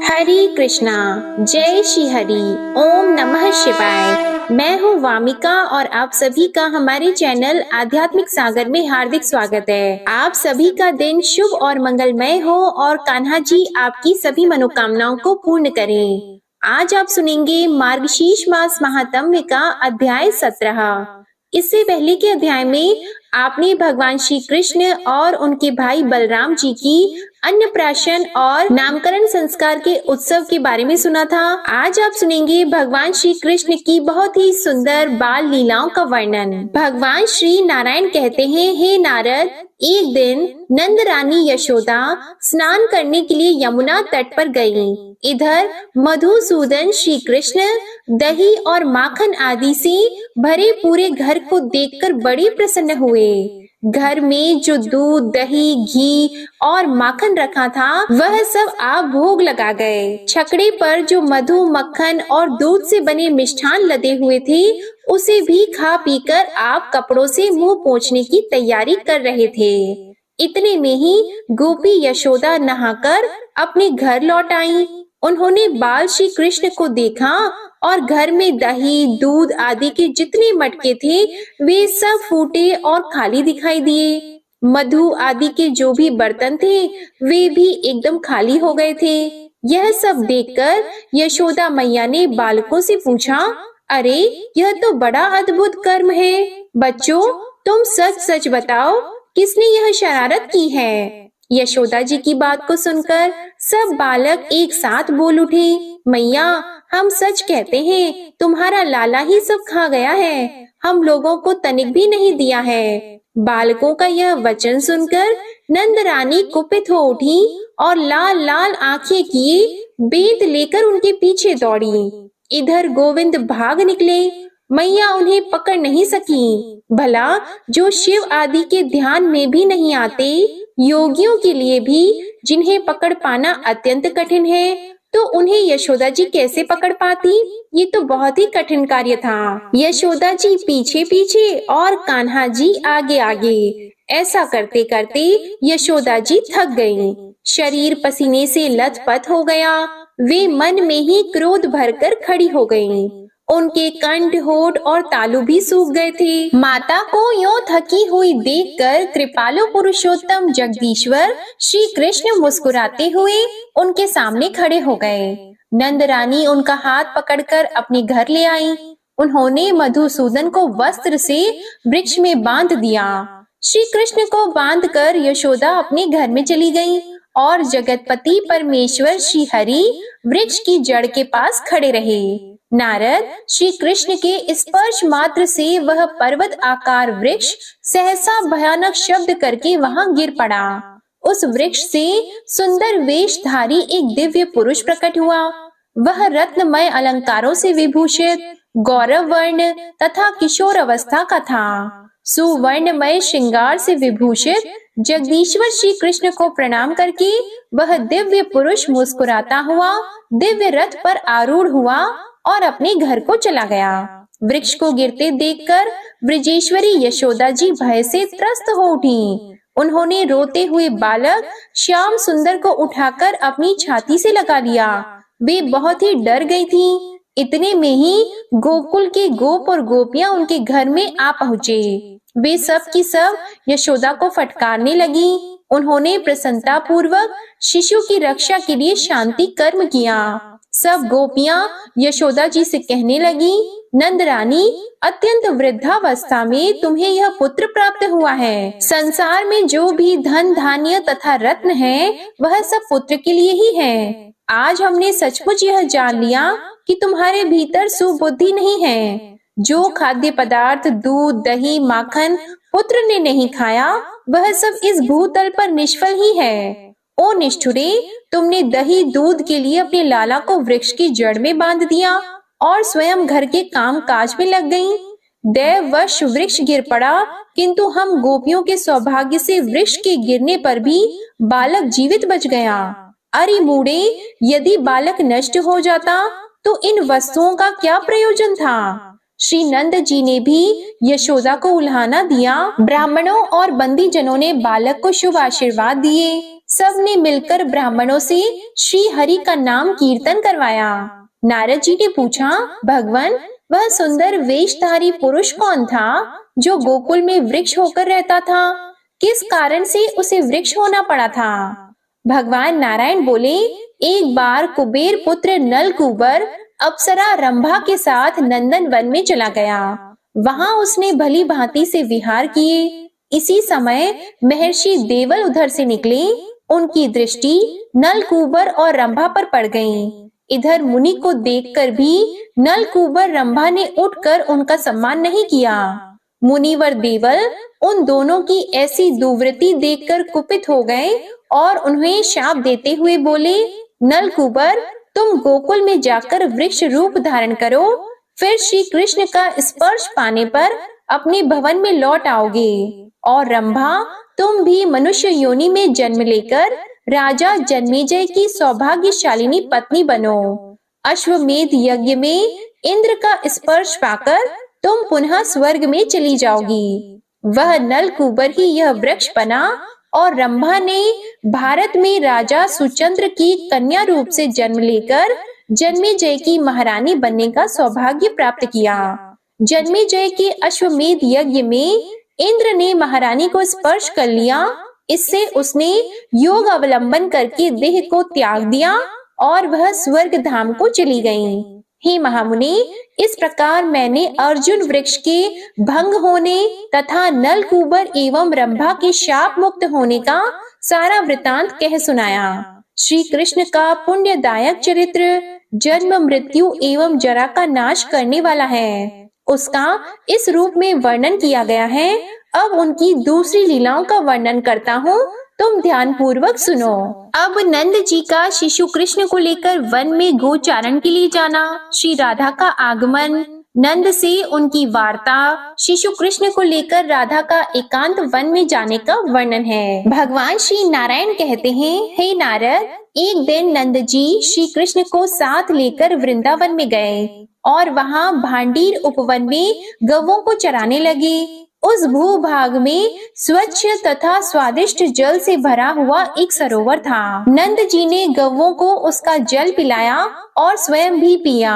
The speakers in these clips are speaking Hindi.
हरे कृष्णा। जय श्री हरि। ओम नमः शिवाय। मैं हूँ वामिका और आप सभी का हमारे चैनल आध्यात्मिक सागर में हार्दिक स्वागत है। आप सभी का दिन शुभ और मंगलमय हो और कान्हा जी आपकी सभी मनोकामनाओं को पूर्ण करें। आज आप सुनेंगे मार्गशीर्ष मास महात्म्य का अध्याय 17। इससे पहले के अध्याय में आपने भगवान श्री कृष्ण और उनके भाई बलराम जी की अन्नप्राशन और नामकरण संस्कार के उत्सव के बारे में सुना था। आज आप सुनेंगे भगवान श्री कृष्ण की बहुत ही सुंदर बाल लीलाओं का वर्णन। भगवान श्री नारायण कहते हैं, हे नारद, एक दिन नंद रानी यशोदा स्नान करने के लिए यमुना तट पर गयी। इधर मधुसूदन श्री कृष्ण दही और माखन आदि से भरे पूरे घर को देखकर बड़े प्रसन्न हुए। घर में जो दूध, दही, घी और माखन रखा था वह सब आप भोग लगा गए। छकड़े पर जो मधु, मक्खन और दूध से बने मिष्ठान लदे हुए थे उसे भी खा पीकर आप कपड़ों से मुंह पोंछने की तैयारी कर रहे थे। इतने में ही गोपी यशोदा नहाकर अपने घर लौट आई। उन्होंने बाल श्री कृष्ण को देखा और घर में दही, दूध आदि के जितने मटके थे वे सब फूटे और खाली दिखाई दिए। मधु आदि के जो भी बर्तन थे वे भी एकदम खाली हो गए थे। यह सब देखकर यशोदा मैया ने बालकों से पूछा, अरे यह तो बड़ा अद्भुत कर्म है। बच्चों, तुम सच सच बताओ, किसने यह शरारत की है? यशोदा जी की बात को सुनकर सब बालक एक साथ बोल उठे, मैया, हम सच कहते हैं, तुम्हारा लाला ही सब खा गया है, हम लोगों को तनिक भी नहीं दिया है। बालकों का यह वचन सुनकर नंद रानी कुपित हो उठी और लाल लाल आंखें किए बेद लेकर उनके पीछे दौड़ी। इधर गोविंद भाग निकले। मैया उन्हें पकड़ नहीं सकी। भला जो शिव आदि के ध्यान में भी नहीं आते, योगियों के लिए भी जिन्हें पकड़ पाना अत्यंत कठिन है, तो उन्हें यशोदा जी कैसे पकड़ पाती? ये तो बहुत ही कठिन कार्य था। यशोदा जी पीछे पीछे और कान्हा जी आगे आगे। ऐसा करते करते यशोदा जी थक गईं। शरीर पसीने से लथपथ हो गया। वे मन में ही क्रोध भरकर खड़ी हो गईं। उनके कंठ, होठ और तालू भी सूख गए थे। माता को यूं थकी हुई देखकर कृपालु पुरुषोत्तम जगदीश्वर श्री कृष्ण मुस्कुराते हुए उनके सामने खड़े हो गए। नंद रानी उनका हाथ पकड़कर अपने घर ले आई। उन्होंने मधुसूदन को वस्त्र से वृक्ष में बांध दिया। श्री कृष्ण को बांधकर यशोदा अपने घर में चली गई और जगतपति परमेश्वर श्री हरि वृक्ष की जड़ के पास खड़े रहे। नारद, श्री कृष्ण के स्पर्श मात्र से वह पर्वत आकार वृक्ष सहसा भयानक शब्द करके वहां गिर पड़ा। उस वृक्ष से सुंदर वेशधारी एक दिव्य पुरुष प्रकट हुआ। वह रत्नमय अलंकारों से विभूषित, गौरव वर्ण तथा किशोर अवस्था का था। सुवर्णमय श्रृंगार से विभूषित जगदीश्वर श्री कृष्ण को प्रणाम करके वह दिव्य पुरुष मुस्कुराता हुआ दिव्य रथ पर आरूढ़ हुआ और अपने घर को चला गया। वृक्ष को गिरते देखकर ब्रजेश्वरी यशोदा जी भय से त्रस्त हो उठी। उन्होंने रोते हुए बालक श्याम सुंदर को उठाकर अपनी छाती से लगा लिया। वे बहुत ही डर गई थीं। इतने में ही गोकुल के गोप और गोपियां उनके घर में आ पहुँचे। वे सब की सब यशोदा को फटकारने लगी। उन्होंने प्रसन्नता पूर्वक शिशु की रक्षा के लिए शांति कर्म किया। सब गोपियां यशोदा जी से कहने लगी, नंद रानी, अत्यंत वृद्धावस्था में तुम्हें यह पुत्र प्राप्त हुआ है। संसार में जो भी धन, धान्य तथा रत्न है वह सब पुत्र के लिए ही है। आज हमने सचमुच यह जान लिया कि तुम्हारे भीतर सुबुद्धि नहीं है। जो खाद्य पदार्थ, दूध, दही, माखन पुत्र ने नहीं खाया वह सब इस भूतल पर निष्फल ही है। ओ निष्ठुरे, तुमने दही दूध के लिए अपने लाला को वृक्ष की जड़ में बांध दिया और स्वयं घर के काम काज में लग गईं। दैववश वृक्ष गिर पड़ा, किंतु हम गोपियों के सौभाग्य से वृक्ष के गिरने पर भी बालक जीवित बच गया। अरे मूढ़े, यदि बालक नष्ट हो जाता तो इन वस्तुओं का क्या प्रयोजन था? श्री नंद जी ने भी यशोदा को उल्हाना दिया। ब्राह्मणों और बंदी जनों ने बालक को शुभ आशीर्वाद दिए। सबने मिलकर ब्राह्मणों से श्री हरि का नाम कीर्तन करवाया। नारद जी ने पूछा, भगवान, वह सुंदर वेशधारी पुरुष कौन था जो गोकुल में वृक्ष होकर रहता था? किस कारण से उसे वृक्ष होना पड़ा था? भगवान नारायण बोले, एक बार कुबेर पुत्र नलकूबर अप्सरा रंभा के साथ नंदन वन में चला गया। वहां उसने भली भांति से विहार किए। इसी समय महर्षि देवल उधर से निकले। उनकी दृष्टि नलकूबर और रंभा पर पड़ गई। इधर मुनि को देखकर भी नलकूबर रंभा ने उठकर उनका सम्मान नहीं किया। मुनिवर देवल उन दोनों की ऐसी दुर्वृत्ति देखकर कुपित हो गए और उन्हें शाप देते हुए बोले, नलकूबर, तुम गोकुल में जाकर वृक्ष रूप धारण करो, फिर श्री कृष्ण का स्पर्श पाने पर अपने भवन में लौट आओगे। और रंभा, तुम भी मनुष्य योनि में जन्म लेकर राजा जन्मेजय की सौभाग्यशालिनी पत्नी बनो। अश्वमेध यज्ञ में इंद्र का स्पर्श पाकर तुम पुनः स्वर्ग में चली जाओगी। वह नलकूबर ही यह वृक्ष बना और रंभा ने भारत में राजा सुचंद्र की कन्या रूप से जन्म लेकर जन्मेजय की महारानी बनने का सौभाग्य प्राप्त किया। जन्मेजय के अश्वमेध यज्ञ में इंद्र ने महारानी को स्पर्श कर लिया। इससे उसने योग अवलंबन करके देह को त्याग दिया और वह स्वर्ग धाम को चली गई। हे महामुनि, इस प्रकार मैंने अर्जुन वृक्ष के भंग होने तथा नलकूबर एवं रंभा के शाप मुक्त होने का सारा वृतांत कह सुनाया। श्री कृष्ण का पुण्यदायक चरित्र जन्म मृत्यु एवं जरा का नाश करने वाला है, उसका इस रूप में वर्णन किया गया है। अब उनकी दूसरी लीलाओं का वर्णन करता हूँ, तुम ध्यान पूर्वक सुनो। अब नंद जी का शिशु कृष्ण को लेकर वन में गोचारण के लिए जाना, श्री राधा का आगमन, नंद से उनकी वार्ता, शिशु कृष्ण को लेकर राधा का एकांत वन में जाने का वर्णन है। भगवान श्री नारायण कहते हैं, हे नारद, एक दिन नंद जी श्री कृष्ण को साथ लेकर वृंदावन में गए और वहाँ भांडीर उपवन में गवों को चराने लगे। उस भूभाग में स्वच्छ तथा स्वादिष्ट जल से भरा हुआ एक सरोवर था। नंद जी ने गवों को उसका जल पिलाया और स्वयं भी पिया।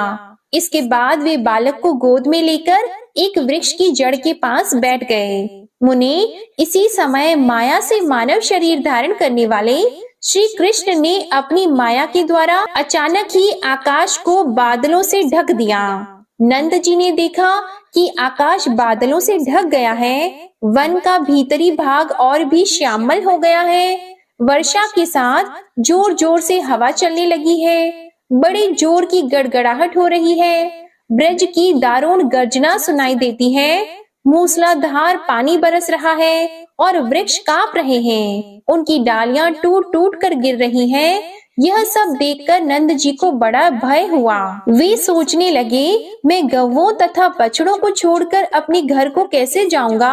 इसके बाद वे बालक को गोद में लेकर एक वृक्ष की जड़ के पास बैठ गए। मुनि, इसी समय माया से मानव शरीर धारण करने वाले श्री कृष्ण ने अपनी माया के द्वारा अचानक ही आकाश को बादलों से ढक दिया। नंद जी ने देखा कि आकाश बादलों से ढक गया है। वन का भीतरी भाग और भी श्यामल हो गया है। वर्षा के साथ जोर जोर से हवा चलने लगी है। बड़े जोर की गड़गड़ाहट हो रही है। ब्रज की दारुण गर्जना सुनाई देती है। मूसलाधार पानी बरस रहा है और वृक्ष कांप रहे हैं। उनकी डालियां टूट टूट कर गिर रही हैं। यह सब देखकर नंद जी को बड़ा भय हुआ। वे सोचने लगे, मैं गौओं तथा बछड़ों को छोड़कर अपने घर को कैसे जाऊंगा,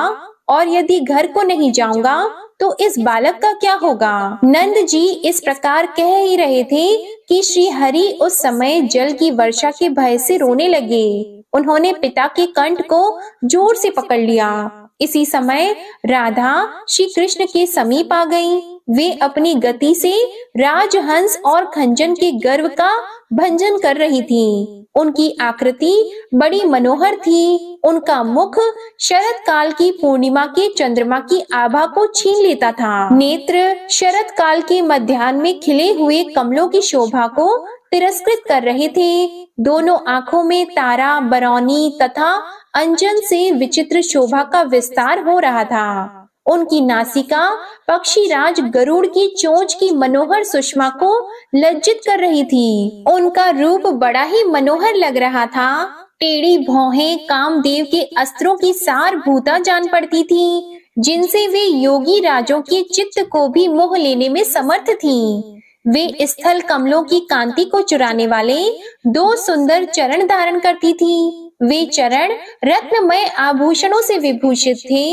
और यदि घर को नहीं जाऊंगा तो इस बालक का क्या होगा। नंद जी इस प्रकार कह ही रहे थे कि श्री हरि उस समय जल की वर्षा के भय से रोने लगे। उन्होंने पिता के कंठ को जोर से पकड़ लिया। इसी समय राधा श्री कृष्ण के समीप आ गईं। वे अपनी गति से राजहंस और खंजन के गर्व का भंजन कर रही थीं। उनकी आकृति बड़ी मनोहर थी। उनका मुख शरद काल की पूर्णिमा के चंद्रमा की आभा को छीन लेता था। नेत्र शरद काल के मध्याह्न में खिले हुए कमलों की शोभा को तिरस्कृत कर रहे थे। दोनों आंखों में तारा, बरौनी तथा अंजन से विचित्र शोभा का विस्तार हो रहा था। उनकी नासिका पक्षीराज गरुड़ की चोंच की मनोहर सुषमा को लज्जित कर रही थी। उनका रूप बड़ा ही मनोहर लग रहा था। टेढ़ी भौहें कामदेव के अस्त्रों की सार भूता जान पड़ती थी, जिनसे वे योगी राजों के चित्त को भी मोह लेने में समर्थ थीं। वे स्थल कमलों की कांति को चुराने वाले 2 सुंदर चरण धारण करती थी। वे चरण रत्नमय आभूषणों से विभूषित थे।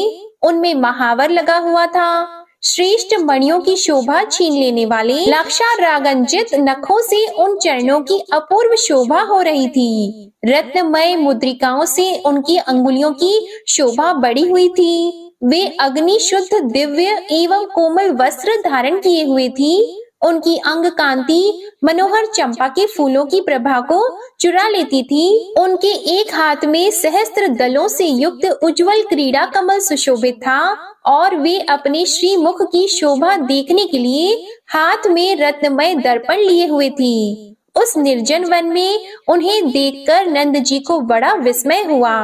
उनमें महावर लगा हुआ था। श्रेष्ठ मणियों की शोभा छीन लेने वाले लाक्षारागंजित नखों से उन चरणों की अपूर्व शोभा हो रही थी। रत्नमय मुद्रिकाओं से उनकी अंगुलियों की शोभा बढ़ी हुई थी। वे अग्नि शुद्ध दिव्य एवं कोमल वस्त्र धारण किए हुए थी। उनकी अंग कांति मनोहर चंपा के फूलों की प्रभा को चुरा लेती थी। उनके एक हाथ में सहस्त्र दलों से युक्त उज्जवल क्रीड़ा कमल सुशोभित था और वे अपने श्री मुख की शोभा देखने के लिए हाथ में रत्नमय दर्पण लिए हुए थी। उस निर्जन वन में उन्हें देखकर नंद जी को बड़ा विस्मय हुआ।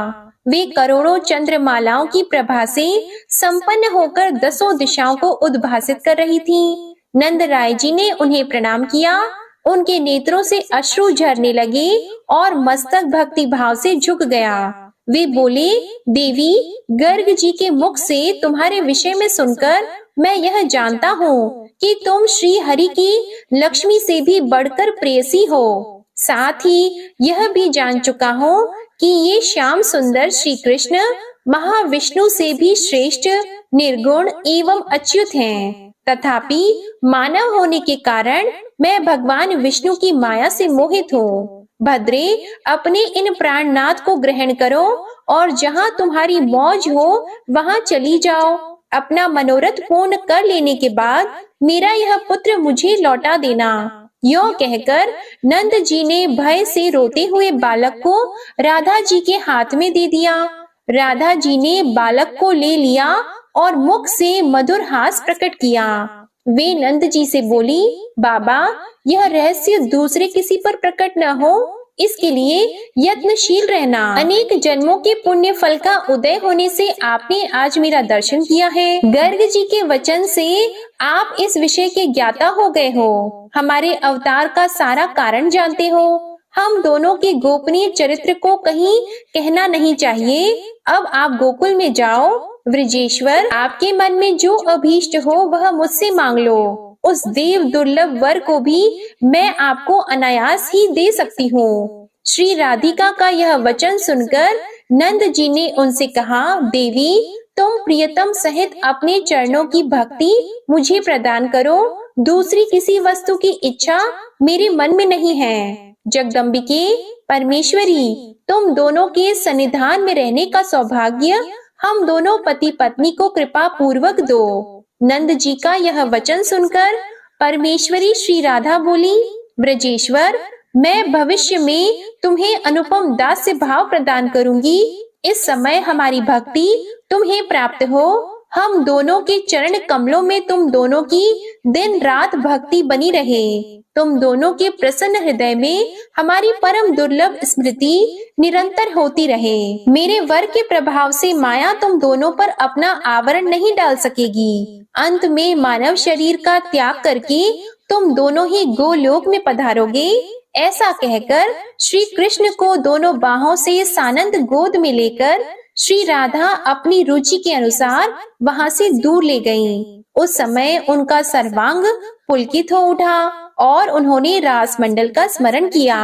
वे करोड़ों चंद्रमालाओं की प्रभा से संपन्न होकर दसों दिशाओं को उद्भासित कर रही थीं। नंद राय जी ने उन्हें प्रणाम किया। उनके नेत्रों से अश्रु झरने लगे और मस्तक भक्ति भाव से झुक गया। वे बोले, देवी, गर्ग जी के मुख से तुम्हारे विषय में सुनकर मैं यह जानता हूँ कि तुम श्री हरि की लक्ष्मी से भी बढ़कर प्रेयसी हो। साथ ही यह भी जान चुका हूँ कि ये श्याम सुंदर श्री कृष्ण महाविष्णु से भी श्रेष्ठ, निर्गुण एवं अच्युत हैं। तथापि मानव होने के कारण मैं भगवान विष्णु की माया से मोहित हूँ। भद्रे, अपने इन प्राणनाथ को ग्रहण करो और जहाँ तुम्हारी मौज हो वहाँ चली जाओ। अपना मनोरथ पूर्ण कर लेने के बाद मेरा यह पुत्र मुझे लौटा देना। यों कहकर नंद जी ने भय से रोते हुए बालक को राधा जी के हाथ में दे दिया। राधा जी ने बालक को ले लिया और मुख से मधुर हास प्रकट किया। वे नंद जी से बोली, बाबा, यह रहस्य दूसरे किसी पर प्रकट न हो, इसके लिए यत्नशील रहना। अनेक जन्मों के पुण्य फल का उदय होने से आपने आज मेरा दर्शन किया है। गर्ग जी के वचन से आप इस विषय के ज्ञाता हो गए हो। हमारे अवतार का सारा कारण जानते हो। हम दोनों के गोपनीय चरित्र को कहीं कहना नहीं चाहिए। अब आप गोकुल में जाओ। वृजेश्वर, आपके मन में जो अभीष्ट हो वह मुझसे मांग लो। उस देव दुर्लभ वर को भी मैं आपको अनायास ही दे सकती हूँ। श्री राधिका का यह वचन सुनकर नंद जी ने उनसे कहा, देवी, तुम प्रियतम सहित अपने चरणों की भक्ति मुझे प्रदान करो। दूसरी किसी वस्तु की इच्छा मेरे मन में नहीं है। जगदम्बिके, परमेश्वरी, तुम दोनों के सन्निधान में रहने का सौभाग्य हम दोनों पति पत्नी को कृपा पूर्वक दो। नंद जी का यह वचन सुनकर परमेश्वरी श्री राधा बोली, ब्रजेश्वर, मैं भविष्य में तुम्हें अनुपम दास्य भाव प्रदान करूंगी। इस समय हमारी भक्ति तुम्हें प्राप्त हो। हम दोनों के चरण कमलों में तुम दोनों की दिन रात भक्ति बनी रहे। तुम दोनों के प्रसन्न हृदय में हमारी परम दुर्लभ स्मृति निरंतर होती रहे। मेरे वर के प्रभाव से माया तुम दोनों पर अपना आवरण नहीं डाल सकेगी। अंत में मानव शरीर का त्याग करके तुम दोनों ही गोलोक में पधारोगे। ऐसा कहकर श्री कृष्ण को दोनों बाहों से सानंद गोद में लेकर श्री राधा अपनी रुचि के अनुसार वहां से दूर ले गईं। उस समय उनका सर्वांग पुलकित हो उठा और उन्होंने रास मंडल का स्मरण किया।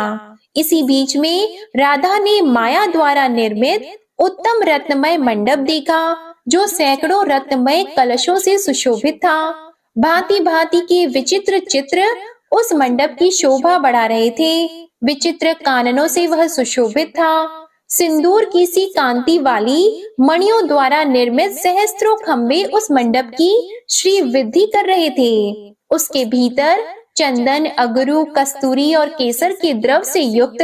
इसी बीच में राधा ने माया द्वारा निर्मित उत्तम रत्नमय मंडप देखा, जो सैकड़ों रत्नमय कलशों से सुशोभित था। भांति भांति के विचित्र चित्र उस मंडप की शोभा बढ़ा रहे थे। विचित्र काननों से वह सुशोभित था। सिंदूर की सी कांति वाली मणियों द्वारा निर्मित सहस्त्रों खंबे उस मंडप की श्री वृद्धि कर रहे थे। उसके भीतर चंदन, अगरू, कस्तूरी और केसर के द्रव से युक्त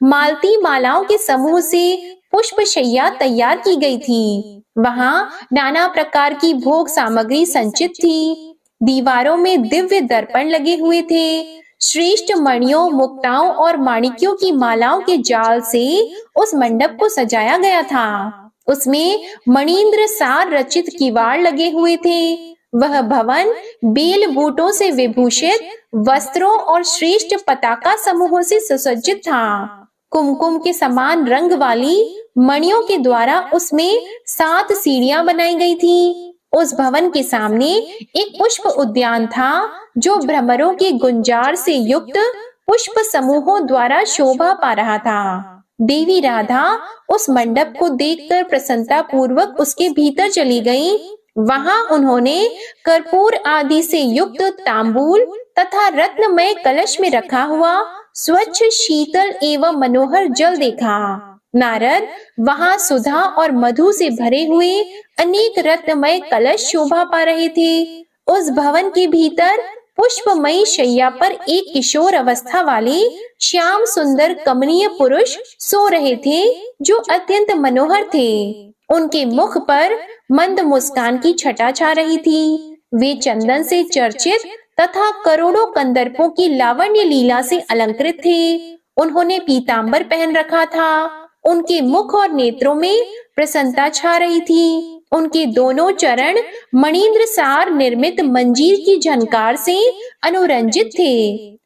मालती मालाओं के समूह से पुष्प शैया तैयार की गई थी। वहां नाना प्रकार की भोग सामग्री संचित थी। दीवारों में दिव्य दर्पण लगे हुए थे। श्रेष्ठ मणियों, मुक्ताओं और माणिक्यों की मालाओं के जाल से उस मंडप को सजाया गया था। उसमें मणिंद्र सार रचित किवाड़ लगे हुए थे। वह भवन बेल बूटों से विभूषित वस्त्रों और श्रेष्ठ पताका समूहों से सुसज्जित था। कुमकुम के समान रंग वाली मणियों के द्वारा उसमें 7 सीढ़ियां बनाई गई थी। उस भवन के सामने एक पुष्प उद्यान था, जो भ्रमरों के गुंजार से युक्त पुष्प समूहों द्वारा शोभा पा रहा था। देवी राधा उस मंडप को देखकर प्रसन्नता पूर्वक उसके भीतर चली गईं। वहां उन्होंने कर्पूर आदि से युक्त तांबूल तथा रत्नमय कलश में रखा हुआ स्वच्छ, शीतल एवं मनोहर जल देखा। नारद वहां सुधा और मधु से भरे हुए अनेक रत्नमय कलश शोभा पा रहे थे। उस भवन के भीतर पुष्पमयी शैया पर एक किशोर अवस्था वाले श्याम सुंदर कमनीय पुरुष सो रहे थे, जो अत्यंत मनोहर थे। उनके मुख पर मंद मुस्कान की छटा छा रही थी। वे चंदन से चर्चित तथा करोड़ों कंदर्पों की लावण्य लीला से अलंकृत थे। उन्होंने पीतांबर पहन रखा था। उनके मुख और नेत्रों में प्रसन्नता छा रही थी। उनके दोनों चरण मणिंद्र सार निर्मित मंजीर की झनकार से अनुरंजित थे।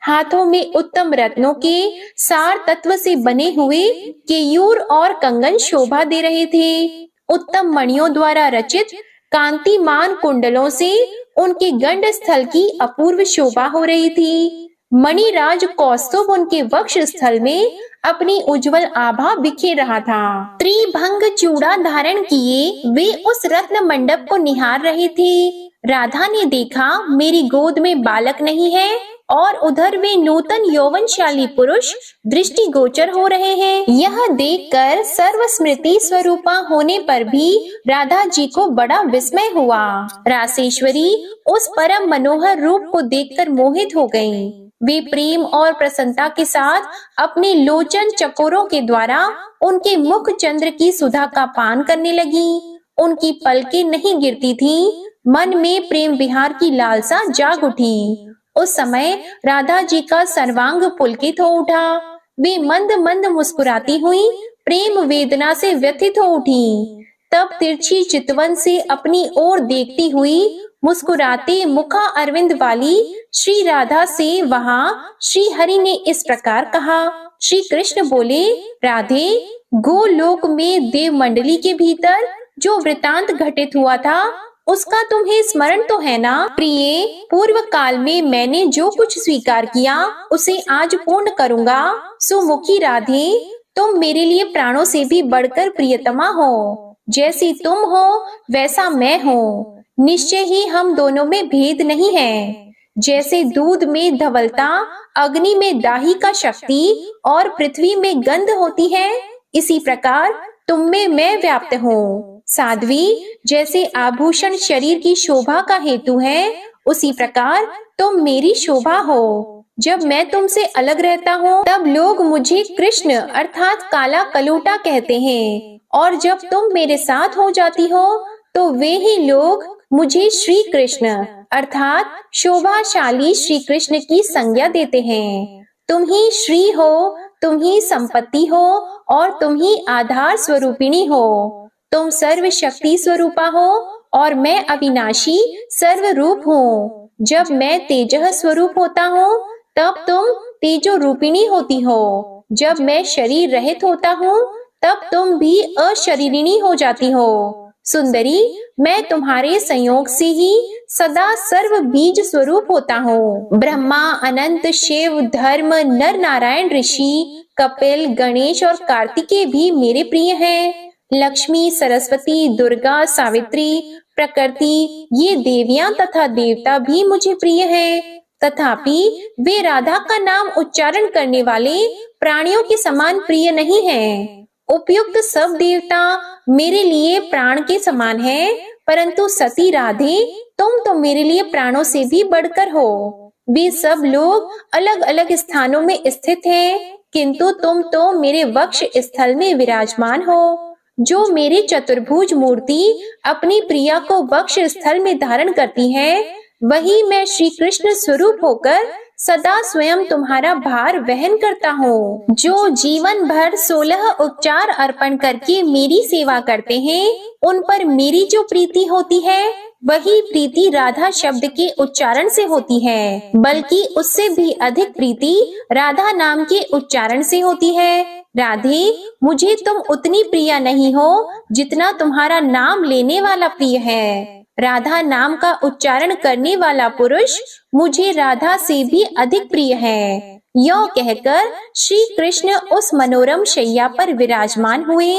हाथों में उत्तम रत्नों के सार तत्व से बने हुए केयूर और कंगन शोभा दे रहे थे। उत्तम मणियों द्वारा रचित कांतिमान कुंडलों से उनके गंड स्थल की अपूर्व शोभा हो रही थी। मणिराज कौस्तुभ उनके वक्ष स्थल में अपनी उज्जवल आभा बिखेर रहा था। त्रिभंग चूड़ा धारण किए वे उस रत्न मंडप को निहार रहे थे। राधा ने देखा मेरी गोद में बालक नहीं है, और उधर वे नूतन यौवनशाली पुरुष दृष्टिगोचर हो रहे हैं। यह देखकर सर्वस्मृति स्वरूपा होने पर भी राधा जी को बड़ा विस्मय हुआ। रासेश्वरी उस परम मनोहर रूप को देखकर मोहित हो गईं। वे प्रेम और प्रसन्नता के साथ अपने लोचन चकोरों के द्वारा उनके मुख चंद्र की सुधा का पान करने लगी। उनकी पलकें नहीं गिरती थीं। मन में प्रेम विहार की लालसा जाग उठी। उस समय राधा जी का सर्वांग पुलकित हो उठा। वे मंद मंद मुस्कुराती हुई प्रेम वेदना से व्यथित हो उठी। तब तिरछी चितवन से अपनी ओर देखती हुई मुस्कुराते मुखा अरविंद वाली श्री राधा से वहां श्री हरि ने इस प्रकार कहा। श्री कृष्ण बोले, राधे, गोलोक में देव मंडली के भीतर जो वृतांत घटित हुआ था उसका तुम्हें स्मरण तो है ना? प्रिय, पूर्व काल में मैंने जो कुछ स्वीकार किया उसे आज पूर्ण करूंगा। सुमुखी राधे, तुम मेरे लिए प्राणों से भी बढ़कर प्रियतमा हो। जैसी तुम हो वैसा मैं हूँ। निश्चय ही हम दोनों में भेद नहीं है। जैसे दूध में धवलता, अग्नि में दाही का शक्ति और पृथ्वी में गंध होती है, इसी प्रकार तुम में मैं व्याप्त हूँ। साध्वी, जैसे आभूषण शरीर की शोभा का हेतु है, उसी प्रकार तुम मेरी शोभा हो। जब मैं तुमसे अलग रहता हूँ तब लोग मुझे कृष्ण अर्थात काला कलूटा कहते हैं, और जब तुम मेरे साथ हो जाती हो तो वे ही लोग मुझे श्री कृष्ण अर्थात शोभाशाली श्री कृष्ण की संज्ञा देते हैं। तुम ही श्री हो, तुम ही संपत्ति हो, और तुम ही आधार स्वरूपिणी हो। तुम सर्व शक्ति स्वरूपा हो और मैं अविनाशी सर्वरूप हूँ। जब मैं तेजः स्वरूप होता हूँ तब तुम तेजो रूपिणी होती हो। जब मैं शरीर रहित होता हूँ तब तुम भी अशरीरिणी हो जाती हो। सुंदरी, मैं तुम्हारे संयोग से ही सदा सर्व बीज स्वरूप होता हूँ। ब्रह्मा, अनंत, शिव, धर्म, नर नारायण, ऋषि, कपिल, गणेश और कार्तिकेय भी मेरे प्रिय हैं। लक्ष्मी, सरस्वती, दुर्गा, सावित्री, प्रकृति, ये देवियां तथा देवता भी मुझे प्रिय हैं। तथापि वे राधा का नाम उच्चारण करने वाले प्राणियों के समान प्रिय नहीं हैं। उपयुक्त सब देवता मेरे लिए प्राण के समान हैं, परंतु सती राधे, तुम तो मेरे लिए प्राणों से भी बढ़कर हो। वे सब लोग अलग अलग स्थानों में स्थित हैं, किंतु तुम तो मेरे वक्ष स्थल में विराजमान हो। जो मेरी चतुर्भुज मूर्ति अपनी प्रिया को वक्ष स्थल में धारण करती है, वही मैं श्री कृष्ण स्वरूप होकर सदा स्वयं तुम्हारा भार वहन करता हूँ। जो जीवन भर 16 उपचार अर्पण करके मेरी सेवा करते हैं, उन पर मेरी जो प्रीति होती है वही प्रीति राधा शब्द के उच्चारण से होती है, बल्कि उससे भी अधिक प्रीति राधा नाम के उच्चारण से होती है। राधे, मुझे तुम उतनी प्रिय नहीं हो जितना तुम्हारा नाम लेने वाला प्रिय है। राधा नाम का उच्चारण करने वाला पुरुष मुझे राधा से भी अधिक प्रिय है। यो कहकर श्री कृष्ण उस मनोरम शैया पर विराजमान हुए।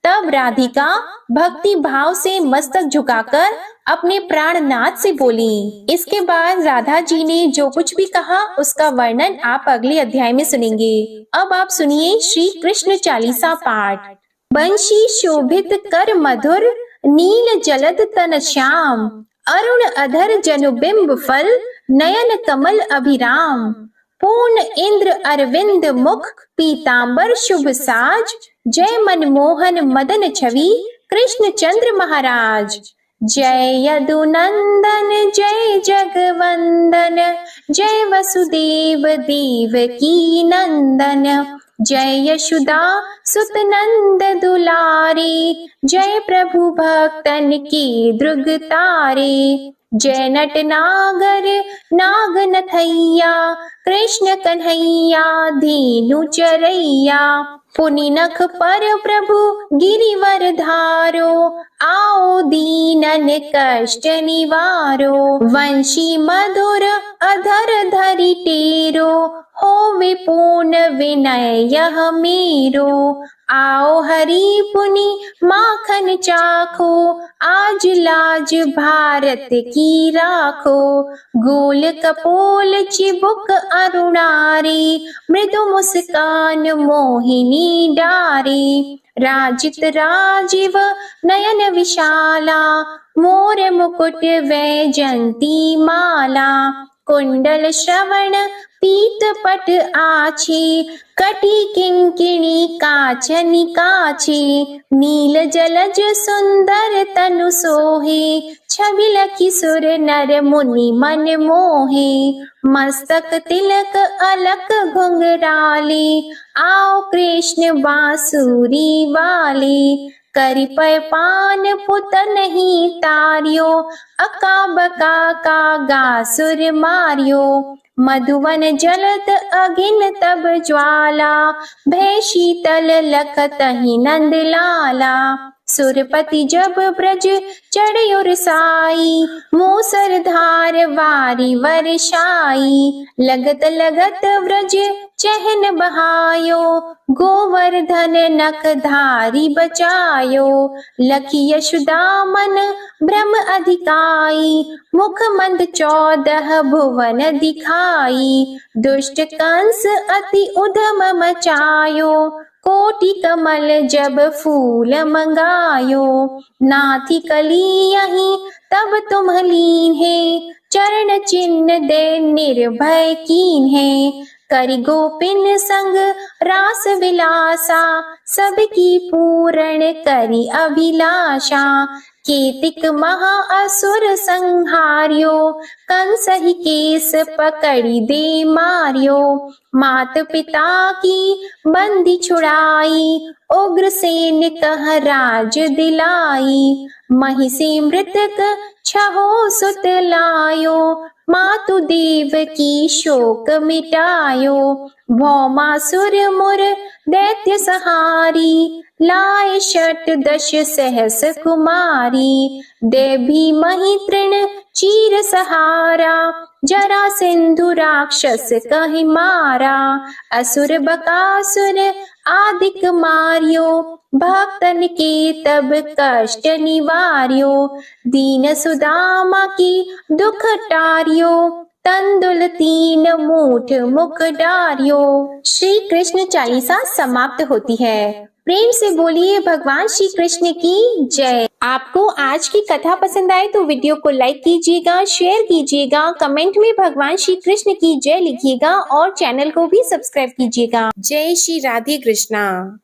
तब राधिका भक्ति भाव से मस्तक झुकाकर अपने प्राणनाथ से बोली। इसके बाद राधा जी ने जो कुछ भी कहा उसका वर्णन आप अगले अध्याय में सुनेंगे। अब आप सुनिए श्री कृष्ण चालीसा पाठ। बंशी शोभित कर मधुर, नील जलद तन श्याम, अरुण अधर जनुबिंब फल, नयन कमल अभिराम। पूर्ण इंद्र अरविंद मुख, पीतांबर शुभ साज, जय मनमोहन मदन छवि, कृष्ण चंद्र महाराज। जय यदुनंदन जय जगवंदन, जय वसुदेव देवकी नंदन, जय यशोदा सुत नंद दुलारे, जय प्रभु भक्तन के द्रुग तारे। जय नट नागर नाग नथैया, कृष्ण कन्हैया धेनु चरैया। पुनि नख पर प्रभु गिरिवर धारो, आओ दीनन कष्ट निवारो। वंशी मधुर अधर धरि टेरो, होवे पूर्ण विनय यह मेरो। आओ हरि पुनि माखन चाखो, आज लाज भारत की राखो। गोल कपोल चिबुक अरुणारी, मृदु मुस्कान मोहिनी डारी। राजित राजीव नयन विशाला, मोर मुकुट वैजंती माला। कुंडल श्रवण पीत पट आछी, कटी किंकिणी काचनि काछी। नील जलज सुंदर तनु सोहे, छवि लखी सुर नर मुनि मन मोहे। मस्तक तिलक अलक घुंघराले, आओ कृष्ण बांसुरी वाले। करि पय पान पुत नहीं तारियो, अका बका का गासुर मारियो। मधुवन जलत अगिन तब ज्वाला, भय शीतल लखतहि नंद लाला। सुरपति जब ब्रज चढ़ साई, मूसर धार वारी वर्षाई। लगत लगत व्रज चहन बहायो, गोवर्धन नख धारी बचायो। लखी यशोदा मन भ्रम अधिकाई, मुख मंद 14 भुवन दिखाई। दुष्ट कंस अति उधम मचायो, कोटि कमल जब फूल मंगायो। नाथी कली यहीं तब तुम लीन है, चरण चिन्ह दे निर्भय कीन है। करि गोपिन संग रास विलासा, सबकी पूर्ण करि अभिलाषा। केतिक महा असुर संहार्यो, कंस ही केस पकड़ी दे मार्यो। मात पिता की बंदी छुड़ाई, उग्रसेन कह राज दिलाई। महिषी मृतक छहो सुत लायो, मातु देव की शोक मिटायो। भौमासुर मुर दैत्य सहारी, लाए 68 सहस कुमारी। देवी मही तृण चीर सहारा, जरा सिंधु राक्षस कहि मारा। असुर बकासुर आदिक मारियो, भक्तन के तब कष्ट निवार्यो। दीन सुदामा की दुख टारियो, तंदुल 3 मूठ मुख डारियो। श्री कृष्ण चालीसा समाप्त होती है। प्रेम से बोलिए भगवान श्री कृष्ण की जय। आपको आज की कथा पसंद आए तो वीडियो को लाइक कीजिएगा, शेयर कीजिएगा, कमेंट में भगवान श्री कृष्ण की जय लिखिएगा और चैनल को भी सब्सक्राइब कीजिएगा। जय श्री राधे कृष्णा।